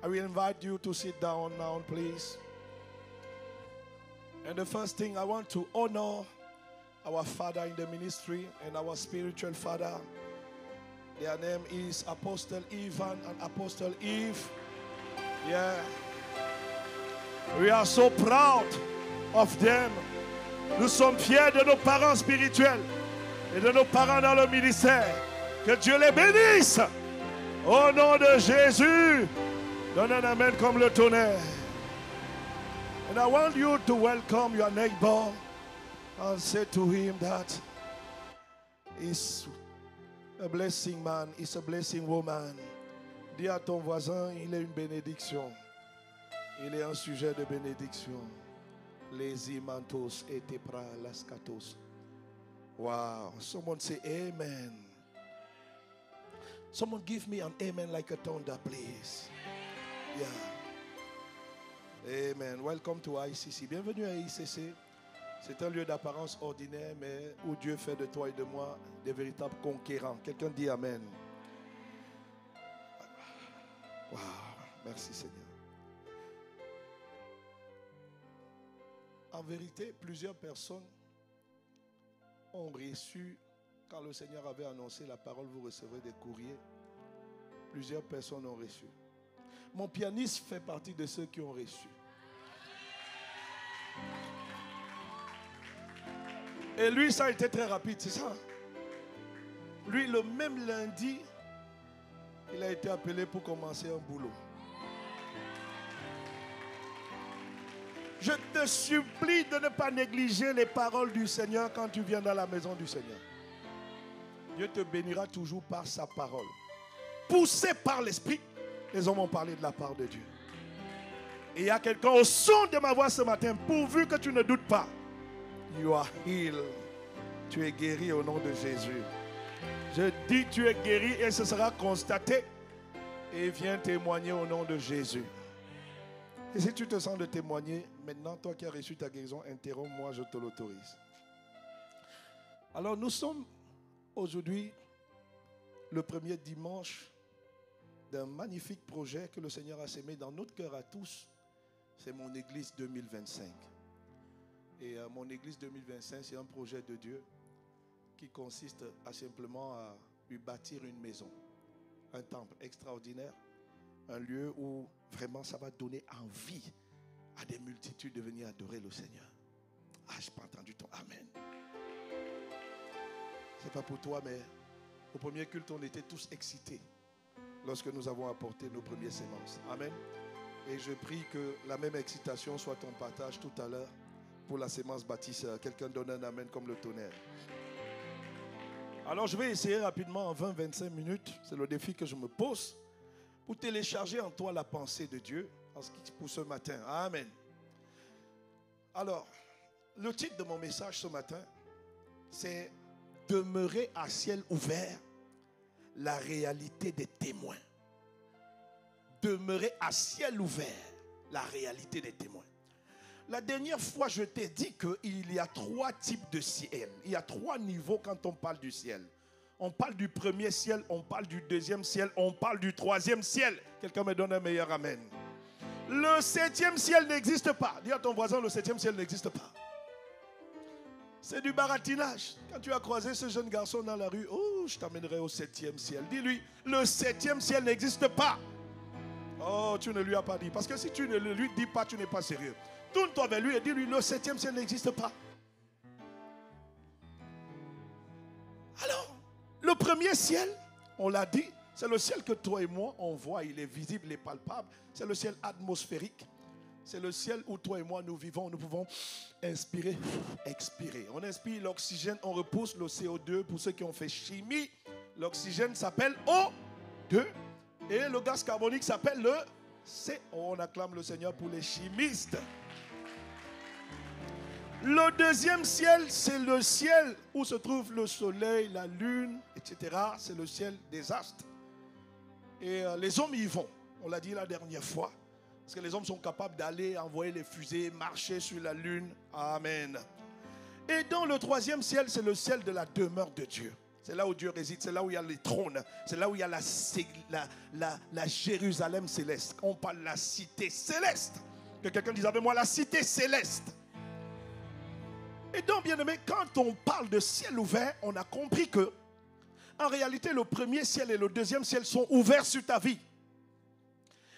I will invite you to sit down now, please. And the first thing, I want to honor our father in the ministry and our spiritual father. Their name is Apostle Ivan and Apostle Eve. Yeah. We are so proud of them. Nous sommes fiers de nos parents spirituels et de nos parents dans le ministère. Que Dieu les bénisse. Au nom de Jésus. Donne un amen comme le tonnerre. And I want you to welcome your neighbor and say to him that he's a blessing man, he's a blessing woman. Dis à ton voisin, il est une bénédiction. Il est un sujet de bénédiction. Les imantos et tepra las katos. Wow. Someone say amen. Someone give me an amen like a thunder, please. Yeah. Amen. Welcome to ICC. Bienvenue à ICC. C'est un lieu d'apparence ordinaire, mais où Dieu fait de toi et de moi des véritables conquérants. Quelqu'un dit amen. Wow. Merci Seigneur. En vérité, plusieurs personnes ont reçu, quand le Seigneur avait annoncé la parole, vous recevrez des courriers. Plusieurs personnes ont reçu. Mon pianiste fait partie de ceux qui ont reçu. Et lui, ça a été très rapide, c'est ça. Lui, le même lundi, il a été appelé pour commencer un boulot. Je te supplie de ne pas négliger les paroles du Seigneur quand tu viens dans la maison du Seigneur. Dieu te bénira toujours par sa parole. Poussé par l'Esprit, les hommes ont parlé de la part de Dieu. Et il y a quelqu'un au son de ma voix ce matin, pourvu que tu ne doutes pas. You are healed. Tu es guéri au nom de Jésus. Je dis tu es guéri et ce sera constaté. Et viens témoigner au nom de Jésus. Et si tu te sens de témoigner, maintenant, toi qui as reçu ta guérison, interromps-moi, je te l'autorise. Alors, nous sommes aujourd'hui le premier dimanche d'un magnifique projet que le Seigneur a sémé dans notre cœur à tous. C'est mon Église 2025. Et mon Église 2025, c'est un projet de Dieu qui consiste à simplement à lui bâtir une maison, un temple extraordinaire. Un lieu où vraiment ça va donner envie à des multitudes de venir adorer le Seigneur. Ah, je n'ai pas entendu ton amen. Ce n'est pas pour toi, mais au premier culte, on était tous excités lorsque nous avons apporté nos premières semences. Amen. Et je prie que la même excitation soit ton partage tout à l'heure pour la sémence bâtisseur. Quelqu'un donne un amen comme le tonnerre. Alors je vais essayer rapidement en 20-25 minutes. C'est le défi que je me pose. Pour télécharger en toi la pensée de Dieu pour ce matin. Amen. Alors, le titre de mon message ce matin, c'est « Demeurer à ciel ouvert, la réalité des témoins ». Demeurer à ciel ouvert, la réalité des témoins. La dernière fois, je t'ai dit qu'il y a 3 types de ciel. Il y a 3 niveaux quand on parle du ciel. On parle du premier ciel, on parle du deuxième ciel, on parle du troisième ciel. Quelqu'un me donne un meilleur amen. Le 7e ciel n'existe pas. Dis à ton voisin, le 7e ciel n'existe pas. C'est du baratinage. Quand tu as croisé ce jeune garçon dans la rue, oh, je t'amènerai au 7e ciel. Dis-lui, le 7e ciel n'existe pas. Oh, tu ne lui as pas dit. Parce que si tu ne lui dis pas, tu n'es pas sérieux. Tourne-toi vers lui et dis-lui, le 7e ciel n'existe pas. Alors, le premier ciel, on l'a dit, c'est le ciel que toi et moi, on voit, il est visible, il est palpable. C'est le ciel atmosphérique. C'est le ciel où toi et moi, nous vivons, nous pouvons inspirer, expirer. On inspire l'oxygène, on repousse le CO2. Pour ceux qui ont fait chimie, l'oxygène s'appelle O2 et le gaz carbonique s'appelle le CO. On acclame le Seigneur pour les chimistes. Le deuxième ciel, c'est le ciel où se trouve le soleil, la lune, etc. C'est le ciel des astres. Et les hommes y vont. On l'a dit la dernière fois. Parce que les hommes sont capables d'aller envoyer les fusées, marcher sur la lune. Amen. Et dans le troisième ciel, c'est le ciel de la demeure de Dieu. C'est là où Dieu réside, c'est là où il y a les trônes, c'est là où il y a la Jérusalem céleste. On parle de la cité céleste. Que quelqu'un dise avec moi, la cité céleste. Et donc, bien aimé, quand on parle de ciel ouvert, on a compris que, en réalité, le premier ciel et le deuxième ciel sont ouverts sur ta vie.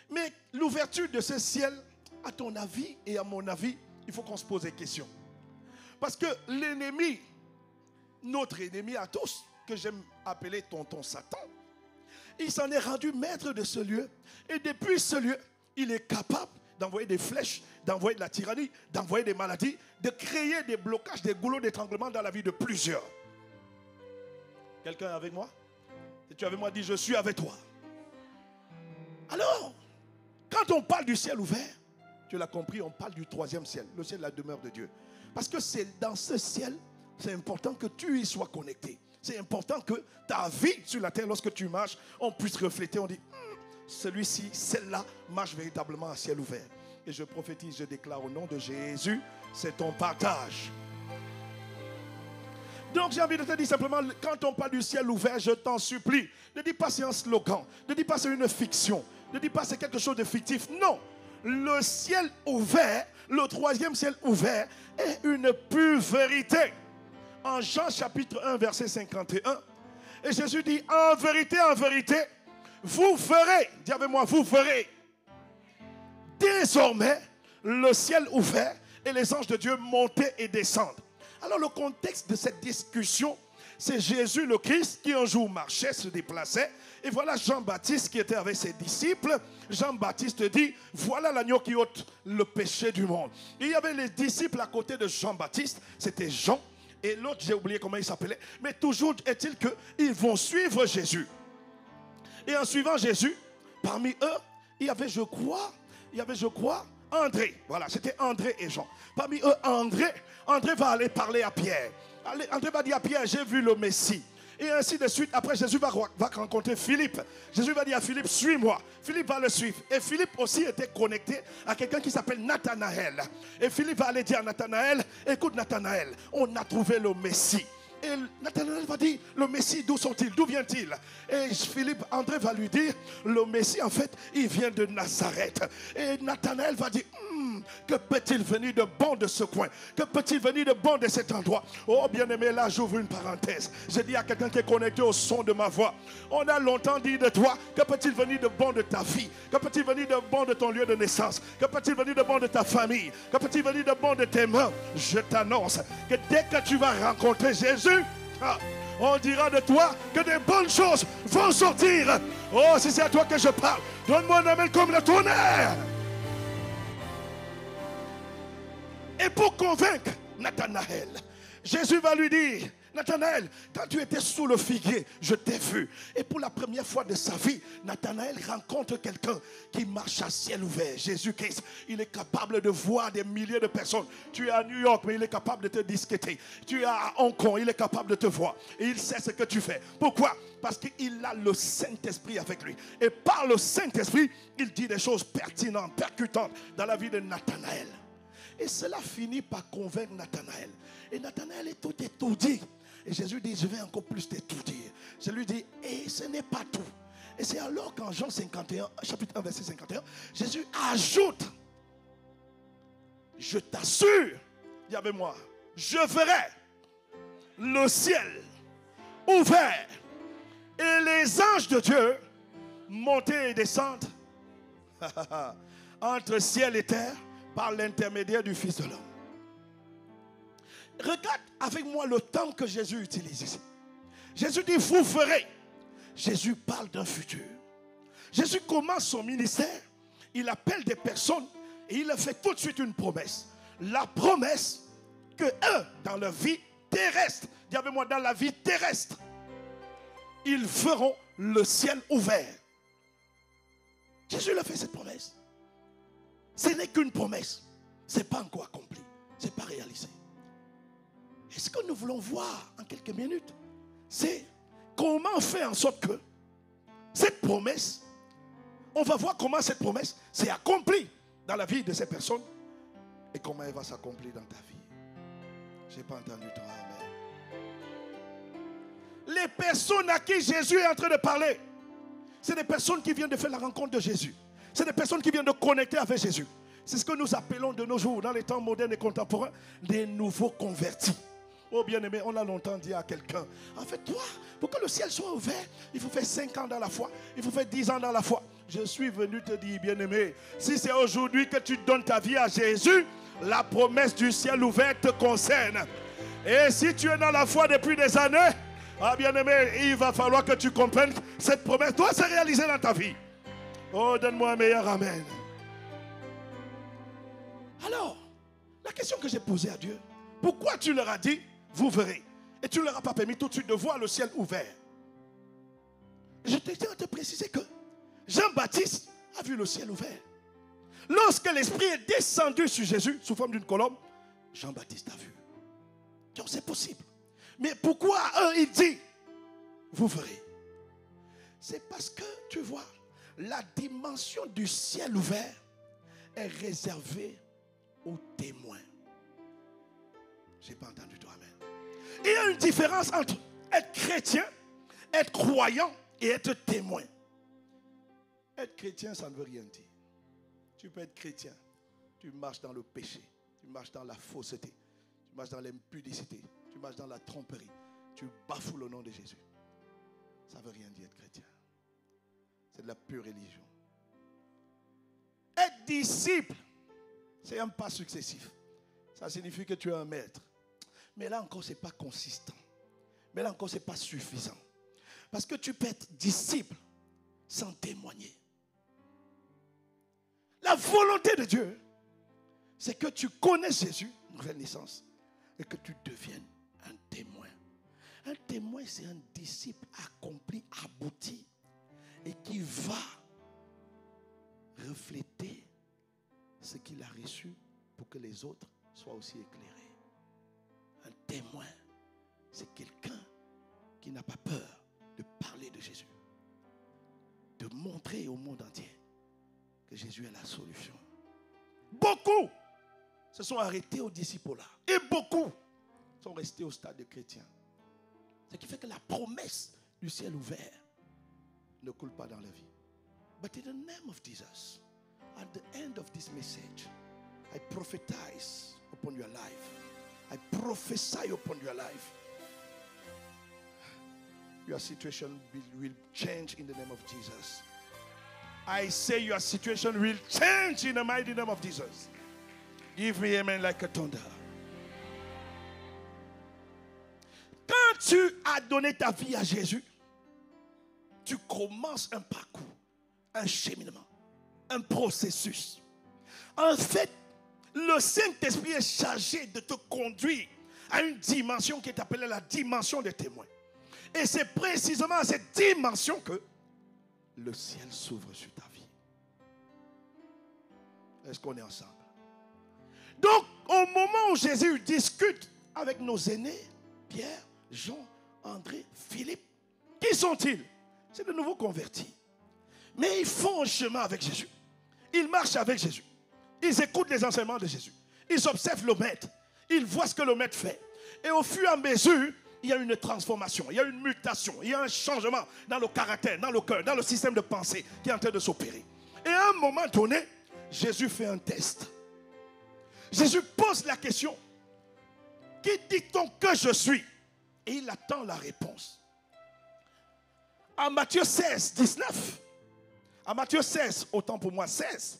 Mais l'ouverture de ce ciel, à ton avis et à mon avis, il faut qu'on se pose des questions. Parce que l'ennemi, notre ennemi à tous, que j'aime appeler tonton Satan, il s'en est rendu maître de ce lieu. Et depuis ce lieu, il est capable d'envoyer des flèches, d'envoyer de la tyrannie, d'envoyer des maladies, de créer des blocages, des goulots d'étranglement dans la vie de plusieurs. Quelqu'un est avec moi? Si tu es avec moi, dis je suis avec toi. Alors, quand on parle du ciel ouvert, tu l'as compris, on parle du troisième ciel, le ciel de la demeure de Dieu. Parce que c'est dans ce ciel, c'est important que tu y sois connecté. C'est important que ta vie sur la terre, lorsque tu marches, on puisse refléter, on dit, celui-ci, celle-là, marche véritablement à ciel ouvert. Et je prophétise, je déclare au nom de Jésus, c'est ton partage. Donc j'ai envie de te dire simplement, quand on parle du ciel ouvert, je t'en supplie, ne dis pas c'est un slogan, ne dis pas c'est une fiction, ne dis pas c'est quelque chose de fictif. Non, le ciel ouvert, le troisième ciel ouvert, est une pure vérité. En Jean chapitre 1, verset 51, et Jésus dit, en vérité, vous verrez, dis avec moi, vous verrez désormais le ciel ouvert et les anges de Dieu monter et descendre. Alors le contexte de cette discussion, c'est Jésus le Christ qui un jour marchait, se déplaçait, et voilà Jean-Baptiste qui était avec ses disciples. Jean-Baptiste dit, voilà l'agneau qui ôte le péché du monde. Et il y avait les disciples à côté de Jean-Baptiste, c'était Jean, et l'autre, j'ai oublié comment il s'appelait, mais toujours est-il qu'ils vont suivre Jésus. Et en suivant Jésus, parmi eux, il y avait, je crois, André. Voilà, c'était André et Jean. Parmi eux, André va aller parler à Pierre. André va dire à Pierre, j'ai vu le Messie. Et ainsi de suite, après Jésus va rencontrer Philippe. Jésus va dire à Philippe, suis-moi. Philippe va le suivre. Et Philippe aussi était connecté à quelqu'un qui s'appelle Nathanaël. Et Philippe va aller dire à Nathanaël, écoute Nathanaël, on a trouvé le Messie. Et Nathanaël va dire, le Messie, d'où sont-ils? D'où vient-il? Et André va lui dire, le Messie, en fait, il vient de Nazareth. Et Nathanaël va dire, que peut-il venir de bon de ce coin? Que peut-il venir de bon de cet endroit? Oh, bien-aimé, là, j'ouvre une parenthèse. Je dis à quelqu'un qui est connecté au son de ma voix, on a longtemps dit de toi, que peut-il venir de bon de ta vie? Que peut-il venir de bon de ton lieu de naissance? Que peut-il venir de bon de ta famille? Que peut-il venir de bon de tes mains? Je t'annonce que dès que tu vas rencontrer Jésus, on dira de toi que des bonnes choses vont sortir. Oh, si c'est à toi que je parle, donne-moi un amen comme le tonnerre. Et pour convaincre Nathanaël, Jésus va lui dire, Nathanaël, quand tu étais sous le figuier, je t'ai vu. Et pour la première fois de sa vie, Nathanaël rencontre quelqu'un qui marche à ciel ouvert. Jésus-Christ, il est capable de voir des milliers de personnes. Tu es à New York, mais il est capable de te disqueter. Tu es à Hong Kong, il est capable de te voir. Et il sait ce que tu fais. Pourquoi? Parce qu'il a le Saint-Esprit avec lui. Et par le Saint-Esprit, il dit des choses pertinentes, percutantes dans la vie de Nathanaël. Et cela finit par convaincre Nathanaël. Et Nathanaël est tout étourdi. Et Jésus dit, je vais encore plus t'étourdir. Je lui dis, et ce n'est pas tout. Et c'est alors qu'en Jean 51, chapitre 1, verset 51, Jésus ajoute, je t'assure, dis avec moi, je verrai le ciel ouvert et les anges de Dieu monter et descendre entre ciel et terre par l'intermédiaire du Fils de l'homme. Regarde avec moi le temps que Jésus utilise ici. Jésus dit, vous ferez. Jésus parle d'un futur. Jésus commence son ministère. Il appelle des personnes et il leur fait tout de suite une promesse. La promesse que eux, dans leur vie terrestre, dis avec moi, dans la vie terrestre, ils feront le ciel ouvert. Jésus leur fait cette promesse. Ce n'est qu'une promesse. Ce n'est pas encore accompli. Ce n'est pas réalisé. Et ce que nous voulons voir en quelques minutes, c'est comment faire en sorte que cette promesse, on va voir comment cette promesse s'est accomplie dans la vie de ces personnes et comment elle va s'accomplir dans ta vie. Je n'ai pas entendu toi, amen. Les personnes à qui Jésus est en train de parler, c'est des personnes qui viennent de faire la rencontre de Jésus. C'est des personnes qui viennent de connecter avec Jésus. C'est ce que nous appelons de nos jours, dans les temps modernes et contemporains, des nouveaux convertis. Oh bien-aimé, on a longtemps dit à quelqu'un, en fait, toi, pour que le ciel soit ouvert, il faut faire 5 ans dans la foi, il faut faire 10 ans dans la foi. Je suis venu te dire, bien-aimé, si c'est aujourd'hui que tu donnes ta vie à Jésus, la promesse du ciel ouvert te concerne. Et si tu es dans la foi depuis des années, ah bien-aimé, il va falloir que tu comprennes cette promesse doit se réaliser dans ta vie. Oh, donne-moi un meilleur amen. Alors, la question que j'ai posée à Dieu, pourquoi tu leur as dit, vous verrez, et tu ne leur as pas permis tout de suite de voir le ciel ouvert? Je tiens à te préciser que Jean-Baptiste a vu le ciel ouvert. Lorsque l'Esprit est descendu sur Jésus sous forme d'une colombe, Jean-Baptiste a vu. Donc c'est possible. Mais pourquoi il dit, vous verrez? C'est parce que, tu vois, la dimension du ciel ouvert est réservée aux témoins. Je n'ai pas entendu toi, amen. Il y a une différence entre être chrétien, être croyant et être témoin. Être chrétien, ça ne veut rien dire. Tu peux être chrétien, tu marches dans le péché, tu marches dans la fausseté, tu marches dans l'impudicité, tu marches dans la tromperie, tu bafoues le nom de Jésus. Ça ne veut rien dire être chrétien. C'est de la pure religion. Être disciple, c'est un pas successif. Ça signifie que tu es un maître. Mais là encore, ce n'est pas consistant. Mais là encore, ce n'est pas suffisant. Parce que tu peux être disciple sans témoigner. La volonté de Dieu, c'est que tu connaisses Jésus, nouvelle naissance, et que tu deviennes un témoin. Un témoin, c'est un disciple accompli, abouti, et qui va refléter ce qu'il a reçu pour que les autres soient aussi éclairés. Un témoin, c'est quelqu'un qui n'a pas peur de parler de Jésus, de montrer au monde entier que Jésus est la solution. Beaucoup se sont arrêtés au disciple-là et beaucoup sont restés au stade de chrétien. Ce qui fait que la promesse du ciel ouvert ne coule pas dans la vie. But in the name of Jesus, at the end of this message, I prophesize upon your life. I prophesy upon your life. Your situation will change in the name of Jesus. I say your situation will change in the mighty name of Jesus. Give me amen like a thunder. Quand tu as donné ta vie à Jésus, tu commences un parcours, un cheminement, un processus. En fait, le Saint-Esprit est chargé de te conduire à une dimension qui est appelée la dimension des témoins. Et c'est précisément à cette dimension que le ciel s'ouvre sur ta vie. Est-ce qu'on est ensemble? Donc, au moment où Jésus discute avec nos aînés, Pierre, Jean, André, Philippe, qui sont-ils? C'est de nouveaux convertis. Mais ils font un chemin avec Jésus. Ils marchent avec Jésus. Ils écoutent les enseignements de Jésus. Ils observent le maître. Ils voient ce que le maître fait. Et au fur et à mesure, il y a une transformation, il y a une mutation, il y a un changement dans le caractère, dans le cœur, dans le système de pensée qui est en train de s'opérer. Et à un moment donné, Jésus fait un test. Jésus pose la question, qui dit-on que je suis? Et il attend la réponse. À Matthieu 16, 19, à Matthieu 16, autant pour moi 16,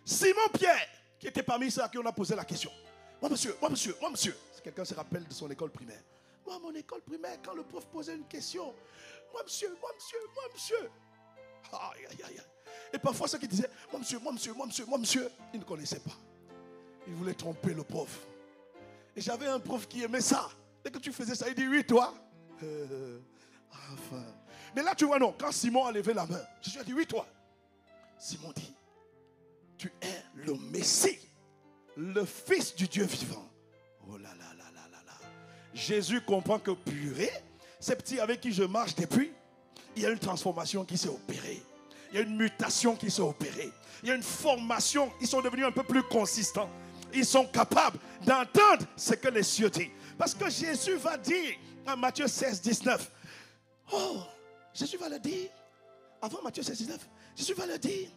Simon Pierre, qui était parmi ceux à qui on a posé la question. Moi monsieur, si quelqu'un se rappelle de son école primaire. Moi, à mon école primaire, quand le prof posait une question, moi monsieur. Aïe, aïe, aïe. Et parfois ceux qui disaient, moi monsieur, ils ne connaissaient pas. Ils voulaient tromper le prof. Et j'avais un prof qui aimait ça. Dès que tu faisais ça, il dit, oui, toi. Enfin. Mais là, tu vois, non, quand Simon a levé la main, Jésus a dit, oui, toi. Simon dit, tu es le Messie, le Fils du Dieu vivant. Oh là là là là là là. Jésus comprend que purée, ces petits avec qui je marche depuis, il y a une transformation qui s'est opérée. Il y a une mutation qui s'est opérée. Il y a une formation. Ils sont devenus un peu plus consistants. Ils sont capables d'entendre ce que les cieux disent. Parce que Jésus va dire en Matthieu 16, 19, Oh, Jésus va le dire. Avant Matthieu 16, 19, Jésus va le dire.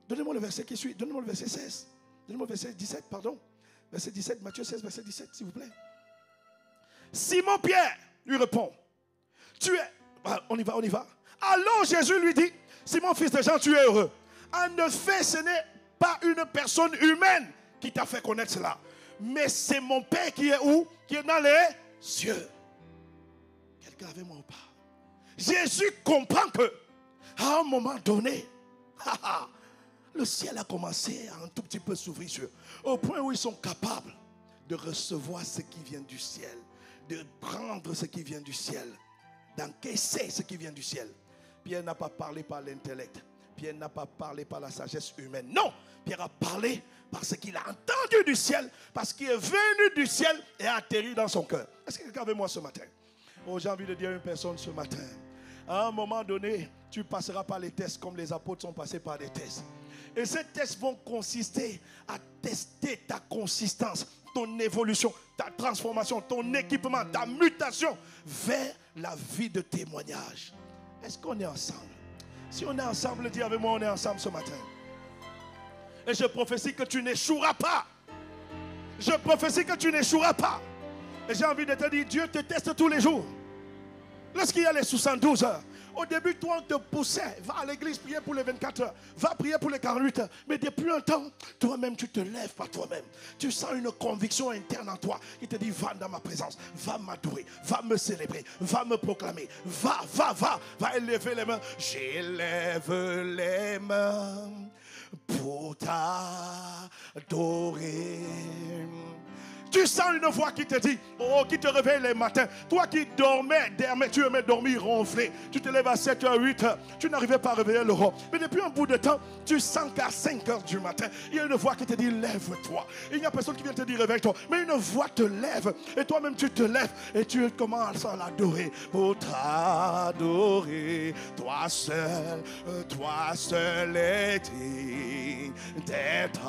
Donnez-moi le verset qui suit. Donnez-moi le verset 16. Donnez-moi le verset 17, pardon. Verset 17, Matthieu 16, verset 17, s'il vous plaît. Simon-Pierre lui répond. Tu es... On y va, on y va. Alors Jésus lui dit, Simon, fils de Jean, tu es heureux. En effet, ce n'est pas une personne humaine qui t'a fait connaître cela. Mais c'est mon Père qui est où? Qui est dans les cieux. Quelqu'un avec moi ou pas? Jésus comprend que, à un moment donné, le ciel a commencé à un tout petit peu s'ouvrir sur eux, au point où ils sont capables de recevoir ce qui vient du ciel, de prendre ce qui vient du ciel, d'encaisser ce qui vient du ciel. Pierre n'a pas parlé par l'intellect. Pierre n'a pas parlé par la sagesse humaine. Non, Pierre a parlé parce qu'il a entendu du ciel, parce qu'il est venu du ciel et a atterri dans son cœur. Est-ce que quelqu'un avec moi ce matin? Oh, j'ai envie de dire à une personne ce matin. À un moment donné, tu passeras par les tests comme les apôtres sont passés par des tests. Et ces tests vont consister à tester ta consistance, ton évolution, ta transformation, ton équipement, ta mutation vers la vie de témoignage. Est-ce qu'on est ensemble? Si on est ensemble, dis avec moi, on est ensemble ce matin. Et je prophétie que tu n'échoueras pas. Je prophétie que tu n'échoueras pas. Et j'ai envie de te dire, Dieu te teste tous les jours. Lorsqu'il y a les 72 heures, au début, toi, on te poussait. Va à l'église prier pour les 24 heures. Va prier pour les 48 heures. Mais depuis un temps, toi-même, tu te lèves par toi-même. Tu sens une conviction interne en toi qui te dit, va dans ma présence. Va m'adorer. Va me célébrer. Va me proclamer. Va. Va élever les mains. J'élève les mains pour t'adorer. Tu sens une voix qui te dit, oh, qui te réveille les matins. Toi qui dormais, tu aimais dormir ronfler. Tu te lèves à 7h, 8h. Tu n'arrivais pas à réveiller le roi. Mais depuis un bout de temps, tu sens qu'à 5h du matin, il y a une voix qui te dit, lève-toi. Il n'y a personne qui vient te dire, réveille-toi. Mais une voix te lève. Et toi-même, tu te lèves. Et tu commences à l'adorer. Pour t'adorer. Toi seul est digne d'être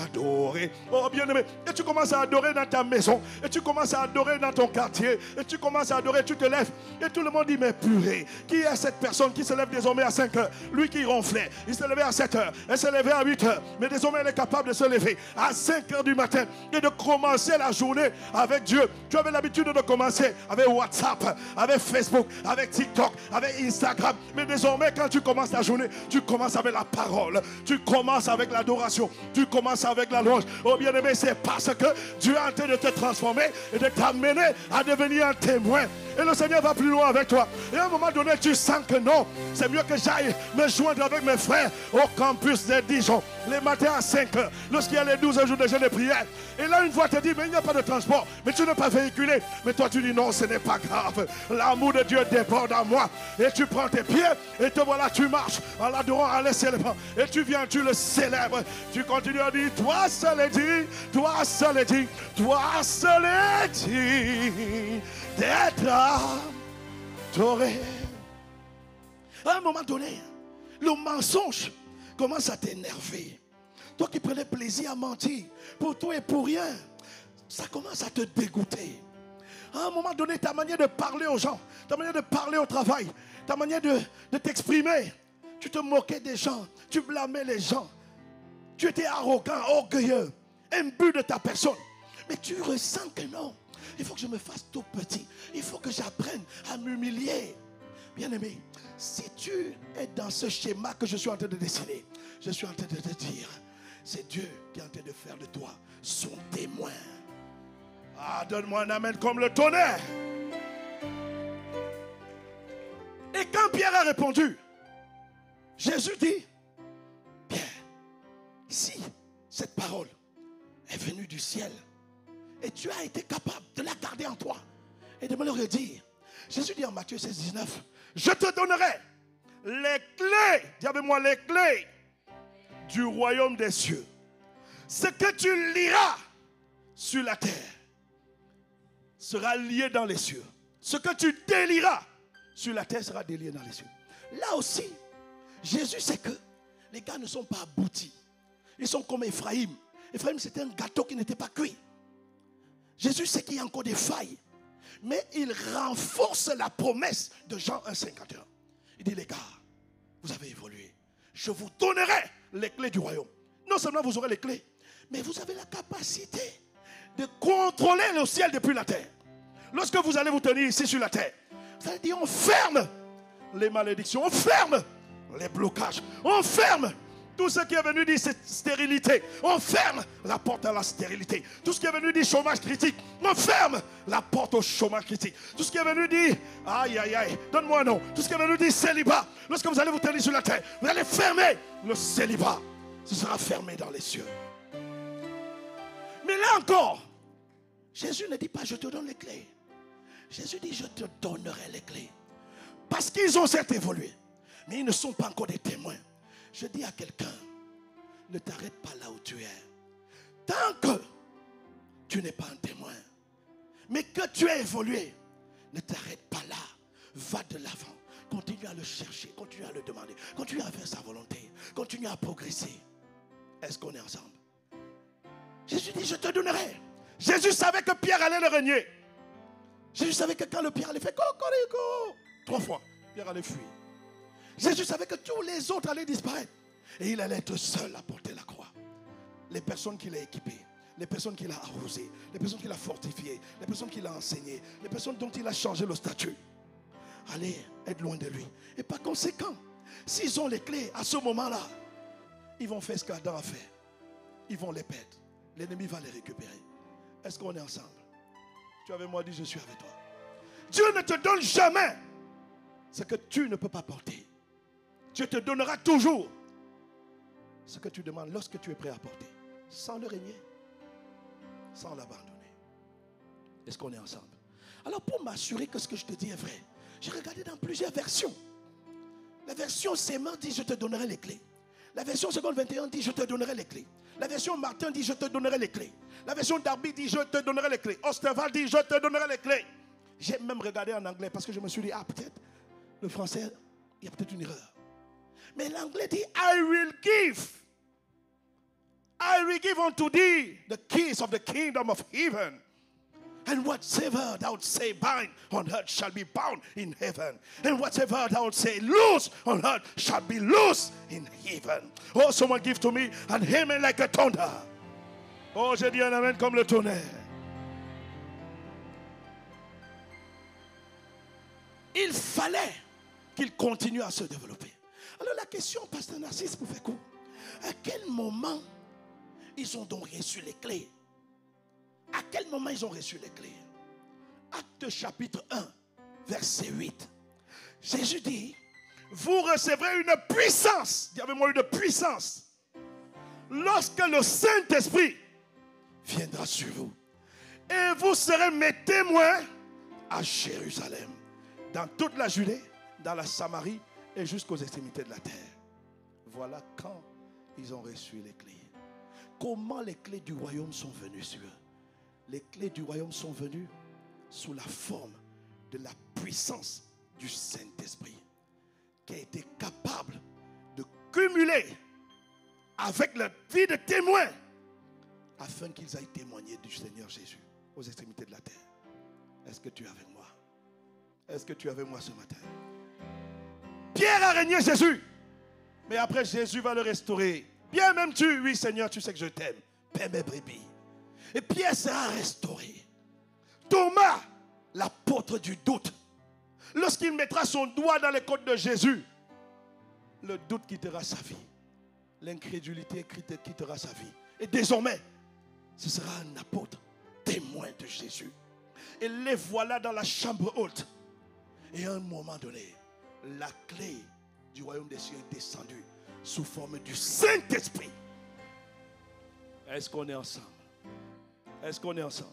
adoré. Oh, bien-aimé. Et tu commences à adorer dans ta maison, et tu commences à adorer dans ton quartier, et tu commences à adorer, tu te lèves, et tout le monde dit, mais purée, qui est cette personne qui se lève désormais à 5 heures? Lui qui ronflait, il se levait à 7 heures, elle se levait à 8 heures, mais désormais elle est capable de se lever à 5 heures du matin et de commencer la journée avec Dieu. Tu avais l'habitude de commencer avec WhatsApp, avec Facebook, avec TikTok, avec Instagram, mais désormais quand tu commences ta journée, tu commences avec la parole, tu commences avec l'adoration, tu commences avec la louange. Oh bien-aimé, c'est parce que Dieu est en train de te transformer et de t'amener à devenir un témoin. Et le Seigneur va plus loin avec toi. Et à un moment donné, tu sens que non, c'est mieux que j'aille me joindre avec mes frères au campus de Dijon, les matins à 5 heures, lorsqu'il y a les 12 jours de jeûne et prière. Et là, une voix te dit, mais il n'y a pas de transport, mais tu n'es pas véhiculé. Mais toi, tu dis, non, ce n'est pas grave. L'amour de Dieu déborde en moi. Et tu prends tes pieds et te voilà, tu marches en l'adorant, en le célébrant. Et tu viens, tu le célèbres. Tu continues à dire, toi seul est dit, toi seul est dit, toi seul est dit d'être adoré. À un moment donné, le mensonge commence à t'énerver. Toi qui prenais plaisir à mentir pour toi et pour rien, ça commence à te dégoûter. À un moment donné, ta manière de parler aux gens, ta manière de parler au travail, ta manière de t'exprimer, tu te moquais des gens, tu blâmais les gens, tu étais arrogant, orgueilleux, imbu de ta personne. Mais tu ressens que non, il faut que je me fasse tout petit, il faut que j'apprenne à m'humilier. Bien-aimé, si tu es dans ce schéma que je suis en train de dessiner, je suis en train de te dire, c'est Dieu qui est en train de faire de toi son témoin. Ah, donne-moi un amen comme le tonnerre. Et quand Pierre a répondu, Jésus dit, Pierre, si cette parole est venue du ciel et tu as été capable de la garder en toi et de me le redire, Jésus dit en Matthieu 16, 19, je te donnerai les clés, dis avec moi les clés du royaume des cieux. Ce que tu liras sur la terre sera lié dans les cieux. Ce que tu délieras sur la terre sera délié dans les cieux. Là aussi, Jésus sait que les gars ne sont pas aboutis. Ils sont comme Ephraïm. Ephraïm, c'était un gâteau qui n'était pas cuit. Jésus sait qu'il y a encore des failles. Mais il renforce la promesse de Jean 1,51. Il dit, les gars, vous avez évolué. Je vous donnerai les clés du royaume. Non seulement vous aurez les clés, mais vous avez la capacité de contrôler le ciel depuis la terre. Lorsque vous allez vous tenir ici sur la terre, vous allez dire, on ferme les malédictions, on ferme les blocages, on ferme tout ce qui est venu dire cette stérilité, on ferme la porte à la stérilité. Tout ce qui est venu dire chômage critique, on ferme la porte au chômage critique. Tout ce qui est venu dire, aïe aïe aïe, donne-moi un nom. Tout ce qui est venu dire célibat, lorsque vous allez vous tenir sur la terre, vous allez fermer le célibat. Ce sera fermé dans les cieux. Mais là encore, Jésus ne dit pas je te donne les clés. Jésus dit je te donnerai les clés. Parce qu'ils ont certes évolué, mais ils ne sont pas encore des témoins. Je dis à quelqu'un, ne t'arrête pas là où tu es. Tant que tu n'es pas un témoin, mais que tu as évolué, ne t'arrête pas là. Va de l'avant. Continue à le chercher, continue à le demander, continue à faire sa volonté, continue à progresser. Est-ce qu'on est ensemble? Jésus dit, je te donnerai. Jésus savait que Pierre allait le renier. Jésus savait que quand le Pierre allait faire cocorico 3 fois, Pierre allait fuir. Jésus savait que tous les autres allaient disparaître. Et il allait être seul à porter la croix. Les personnes qu'il a équipées, les personnes qu'il a arrosées, les personnes qu'il a fortifiées, les personnes qu'il a enseignées, les personnes dont il a changé le statut, allaient être loin de lui. Et par conséquent, s'ils ont les clés à ce moment-là, ils vont faire ce qu'Adam a fait. Ils vont les perdre. L'ennemi va les récupérer. Est-ce qu'on est ensemble? Tu avais moi dit, je suis avec toi. Dieu ne te donne jamais ce que tu ne peux pas porter. Dieu te donnera toujours ce que tu demandes lorsque tu es prêt à porter, sans le régner, sans l'abandonner. Est-ce qu'on est ensemble? Alors pour m'assurer que ce que je te dis est vrai, j'ai regardé dans plusieurs versions. La version Sémant dit je te donnerai les clés. La version seconde 21 dit je te donnerai les clés. La version Martin dit je te donnerai les clés. La version Darby dit je te donnerai les clés. Osterval dit je te donnerai les clés. J'ai même regardé en anglais parce que je me suis dit peut-être le français, il y a peut-être une erreur. Mais l'anglais dit I will give. I will give unto thee the keys of the kingdom of heaven. And whatsoever thou say bind on earth shall be bound in heaven. And whatsoever thou say loose on earth shall be loose in heaven. Oh, someone give to me an amen like a thunder. Oh, j'ai dit un amen comme le tonnerre. Il fallait qu'il continue à se développer. Alors la question, pasteur Narcisse, pour faire court, à quel moment ils ont donc reçu les clés? À quel moment ils ont reçu les clés? Acte chapitre 1, verset 8. Jésus dit, vous recevrez une puissance. Dis avec moi une puissance. Lorsque le Saint-Esprit viendra sur vous. Et vous serez mes témoins à Jérusalem, dans toute la Judée, dans la Samarie et jusqu'aux extrémités de la terre. Voilà quand ils ont reçu les clés. Comment les clés du royaume sont venues sur eux? Les clés du royaume sont venues sous la forme de la puissance du Saint-Esprit qui a été capable de cumuler avec la vie de témoins afin qu'ils aillent témoigner du Seigneur Jésus aux extrémités de la terre. Est-ce que tu es avec moi? Est-ce que tu es avec moi ce matin? Pierre a régné Jésus, mais après Jésus va le restaurer. Bien m'aimes-tu? Oui Seigneur, tu sais que je t'aime. Paix mes brebis. Et Pierre sera restauré. Thomas, l'apôtre du doute, lorsqu'il mettra son doigt dans les côtes de Jésus, le doute quittera sa vie. L'incrédulité quittera sa vie. Et désormais, ce sera un apôtre, témoin de Jésus. Et les voilà dans la chambre haute. Et à un moment donné, la clé du royaume des cieux est descendue sous forme du Saint-Esprit. Est-ce qu'on est ensemble? Est-ce qu'on est ensemble?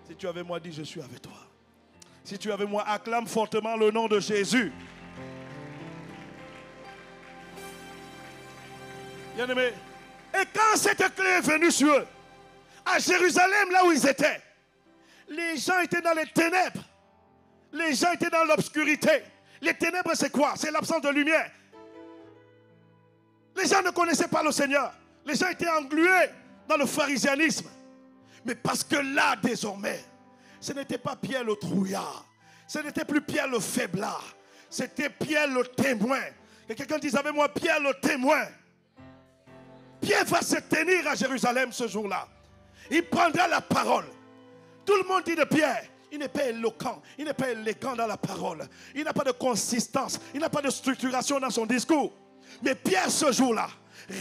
Si tu avais moi dit, je suis avec toi. Si tu avais moi, acclame fortement le nom de Jésus. Bien-aimé, et quand cette clé est venue sur eux, à Jérusalem, là où ils étaient, les gens étaient dans les ténèbres. Les gens étaient dans l'obscurité. Les ténèbres, c'est quoi? C'est l'absence de lumière. Les gens ne connaissaient pas le Seigneur. Les gens étaient englués dans le pharisianisme. Mais parce que là, désormais, Ce n'était pas Pierre le trouillard. Ce n'était plus Pierre le faiblard. C'était Pierre le témoin. Que quelqu'un dise avec moi, Pierre le témoin. Pierre va se tenir à Jérusalem ce jour-là. Il prendra la parole. Tout le monde dit de Pierre, il n'est pas éloquent, il n'est pas élégant dans la parole. Il n'a pas de consistance, il n'a pas de structuration dans son discours. Mais Pierre ce jour-là,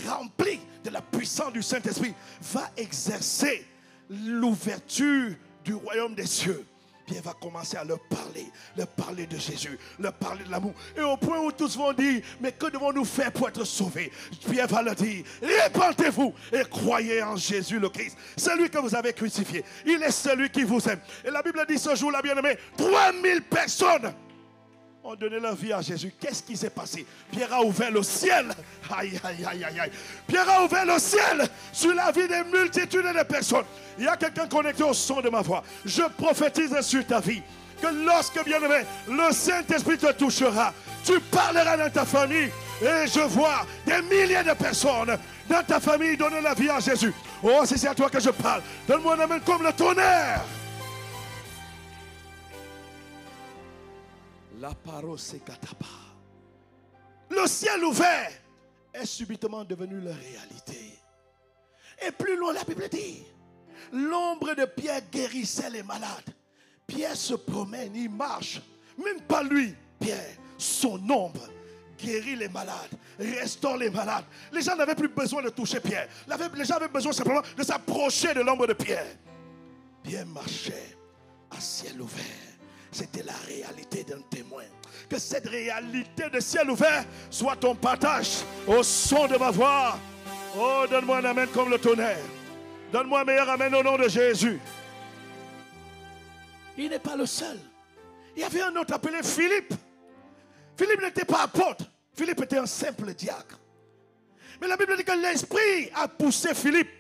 rempli de la puissance du Saint-Esprit, va exercer l'ouverture du royaume des cieux. Pierre va commencer à leur parler de Jésus, leur parler de l'amour. Et au point où tous vont dire, mais que devons-nous faire pour être sauvés? Pierre va leur dire, répentez-vous et croyez en Jésus le Christ, celui que vous avez crucifié. Il est celui qui vous aime. Et la Bible dit ce jour-là, bien-aimé, 3000 personnes ont donné leur vie à Jésus. Qu'est-ce qui s'est passé? Pierre a ouvert le ciel. Aïe, aïe, aïe, aïe, aïe. Pierre a ouvert le ciel sur la vie des multitudes de personnes. Il y a quelqu'un connecté au son de ma voix. Je prophétise sur ta vie que lorsque, bien-aimé, le Saint-Esprit te touchera, tu parleras dans ta famille. Et je vois des milliers de personnes dans ta famille donner la vie à Jésus. Oh, c'est à toi que je parle. Donne-moi un amen comme le tonnerre. La parole s'écatapa. Le ciel ouvert est subitement devenu la réalité. Et plus loin, la Bible dit, l'ombre de Pierre guérissait les malades. Pierre se promène, il marche. Même pas lui, Pierre, son ombre guérit les malades, restaure les malades. Les gens n'avaient plus besoin de toucher Pierre. Les gens avaient besoin simplement de s'approcher de l'ombre de Pierre. Pierre marchait à ciel ouvert. C'était la réalité d'un témoin. Que cette réalité de ciel ouvert soit ton partage au son de ma voix. Oh, donne-moi un amen comme le tonnerre. Donne-moi un meilleur amen au nom de Jésus. Il n'est pas le seul. Il y avait un autre appelé Philippe. Philippe n'était pas apôtre. Philippe était un simple diacre. Mais la Bible dit que l'Esprit a poussé Philippe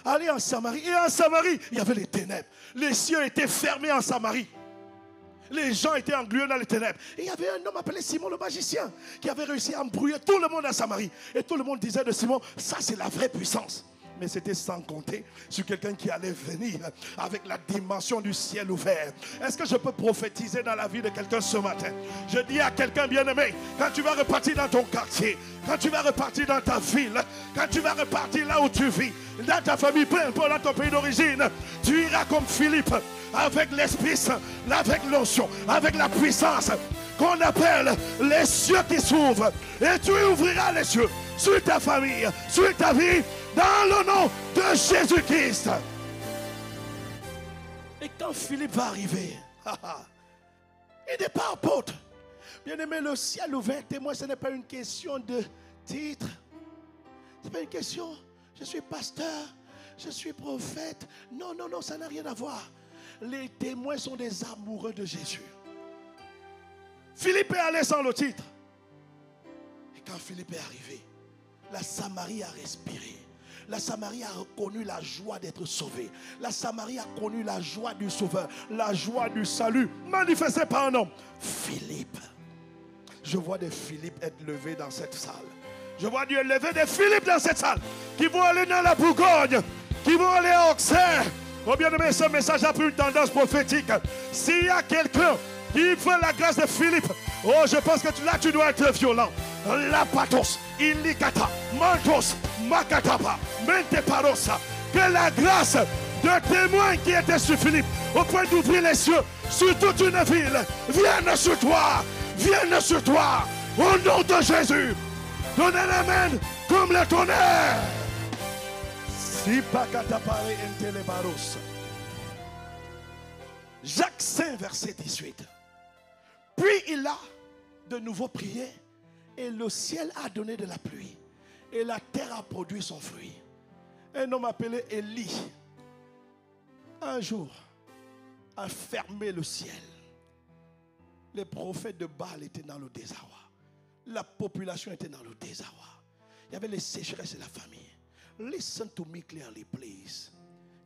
à aller en Samarie. Et en Samarie, il y avait les ténèbres. Les cieux étaient fermés en Samarie. Les gens étaient englués dans les ténèbres. Et il y avait un homme appelé Simon le magicien qui avait réussi à embrouiller tout le monde à Samarie. Et tout le monde disait de Simon, ça c'est la vraie puissance. Mais c'était sans compter sur quelqu'un qui allait venir avec la dimension du ciel ouvert. Est-ce que je peux prophétiser dans la vie de quelqu'un ce matin? Je dis à quelqu'un bien-aimé, quand tu vas repartir dans ton quartier, quand tu vas repartir dans ta ville, quand tu vas repartir là où tu vis, dans ta famille, peu importe dans ton pays d'origine, tu iras comme Philippe, avec l'Esprit Saint, avec l'onction, avec la puissance qu'on appelle les cieux qui s'ouvrent. Et tu ouvriras les cieux sur ta famille, sur ta vie, dans le nom de Jésus-Christ. Et quand Philippe va arriver, il n'est pas apôtre. Bien-aimé, le ciel ouvert, témoin, ce n'est pas une question de titre. Ce n'est pas une question, je suis pasteur, je suis prophète. Non, non, non, ça n'a rien à voir. Les témoins sont des amoureux de Jésus. Philippe est allé sans le titre. Et quand Philippe est arrivé, la Samarie a respiré. La Samarie a reconnu la joie d'être sauvée. La Samarie a connu la joie du Sauveur, la joie du salut manifestée par un homme. Philippe. Je vois des Philippe être levés dans cette salle. Je vois Dieu lever des Philippe dans cette salle qui vont aller dans la Bourgogne, qui vont aller à Auxerre. Oh bien-aimé, ce message a pris une tendance prophétique. S'il y a quelqu'un qui veut la grâce de Philippe, oh, je pense que là, tu dois être violent. La patos, illicata, mantos, makatapa, mente parosa. Que la grâce de témoin qui était sur Philippe, au point d'ouvrir les cieux sur toute une ville, vienne sur toi, vienne sur toi, au nom de Jésus. Donne un amen comme le tonnerre. Si pakatapare entelebaros. Jacques 5, verset 18. Puis il a de nouveau prié, et le ciel a donné de la pluie, et la terre a produit son fruit. Un homme appelé Élie, un jour, a fermé le ciel. Les prophètes de Baal étaient dans le désarroi. La population était dans le désarroi. Il y avait les sécheresses et la famine. Listen to me clearly, please.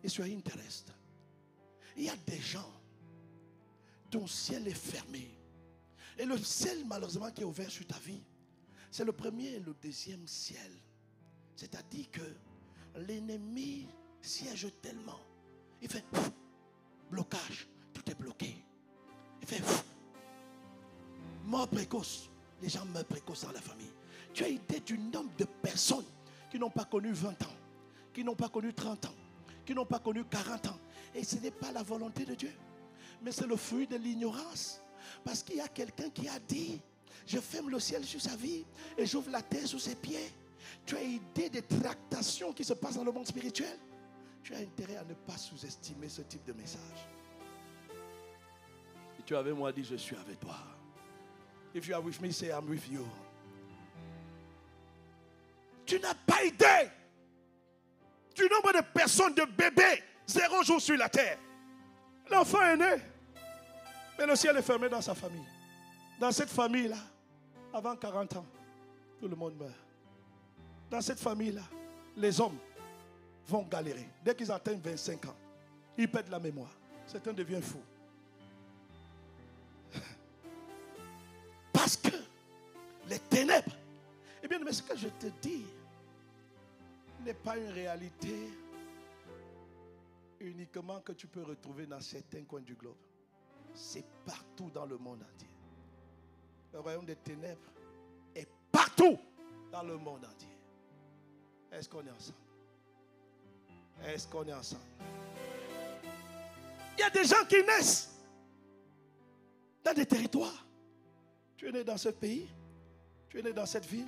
If you are interested. Il y a des gens dont le ciel est fermé. Et le ciel, malheureusement, qui est ouvert sur ta vie, c'est le premier et le deuxième ciel. C'est-à-dire que l'ennemi siège tellement. Il fait blocage. Tout est bloqué. Il fait mort précoce. Les gens meurent précoce dans la famille. Tu as idée du nombre de personnes qui n'ont pas connu 20 ans, qui n'ont pas connu 30 ans, qui n'ont pas connu 40 ans. Et ce n'est pas la volonté de Dieu, mais c'est le fruit de l'ignorance. Parce qu'il y a quelqu'un qui a dit, je ferme le ciel sur sa vie et j'ouvre la terre sous ses pieds. Tu as idée des tractations qui se passent dans le monde spirituel. Tu as intérêt à ne pas sous-estimer ce type de message. Si tu es avec moi, dis je suis avec toi. If you are with me, say I'm with you. Tu n'as pas idée du nombre de personnes, de bébés, 0 jour sur la terre. L'enfant est né, mais le ciel est fermé dans sa famille. Dans cette famille-là, avant 40 ans, tout le monde meurt. Dans cette famille-là, les hommes vont galérer. Dès qu'ils atteignent 25 ans, ils perdent la mémoire. Certains deviennent fous. Parce que les ténèbres, eh bien, mais ce que je te dis n'est pas une réalité uniquement que tu peux retrouver dans certains coins du globe. C'est partout dans le monde entier. Le royaume des ténèbres est partout dans le monde entier. Est-ce qu'on est ensemble? Est-ce qu'on est ensemble? Il y a des gens qui naissent dans des territoires. Tu es né dans ce pays, tu es né dans cette ville,